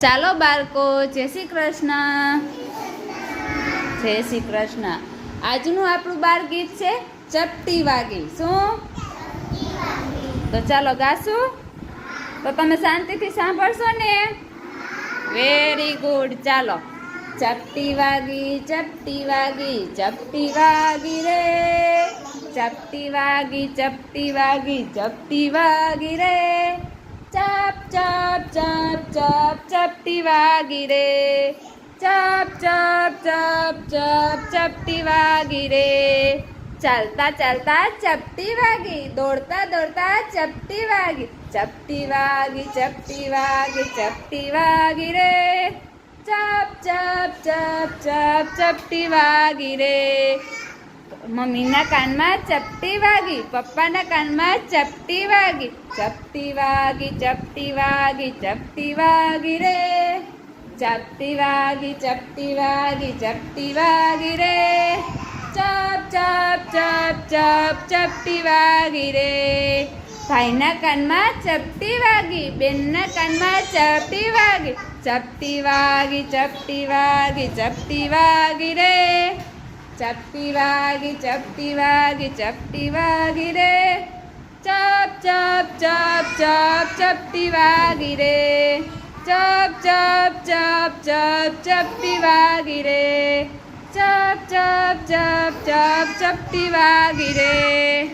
ચાલો બાળકો, જય શ્રી કૃષ્ણ. જય શ્રી કૃષ્ણ. આજનું આપણું બાળ ગીત છે ચપટી વાગી. શું? તો ચાલો ગાશું. તો તમે શાંતિથી સાંભળશો ને? Very good. ચાલો. ચપટી વાગી, ચપટી વાગી, ચપટી વાગી રે. ચપટી વાગી, ચપટી વાગી, ચપટી વાગી રે. ચપ ચપ ચપ ચપ ચપટી વાગી રે. ચપ ચપ ચપ ચપ ચપટી વાગી રે. ચાલતા ચાલતા ચપટી વાગી, દોડતા દોડતા ચપટી વાગી. ચપટી વાગી, ચપટી વાગી, ચપટી વાગી રે. ચપ ચપ ચપ ચપ ચપટી વાગી રે. મમ્મીના કાનમાં ચપટી વાગી, પપ્પાના કાનમાં ચપટી વાગી. ચપટી વાગી, ચપટી વાગી, ચપટી વાગી રે. ચપટી વાગી, ચપટી વાગી, ચપટી વાગી રે. ચપ ચપ ચપ ચપ ચપટી વાગી રે. ભાઈના કાનમાં ચપટી વાગી, બેનના કાનમાં ચપટી વાગી. ચપટી વાગી, ચપટી વાગી, ચપટી વાગી રે. ચપટી વાગી, ચપટી વાગી, ચપટી વાગી રે. ચપ ચપ ચપ ચપ ચપટી વાગી રે. ચપ ચપ ચપ ચપ ચપટી વાગી રે. ચપ ચપ ચપ ચપ ચપટી વાગી રે.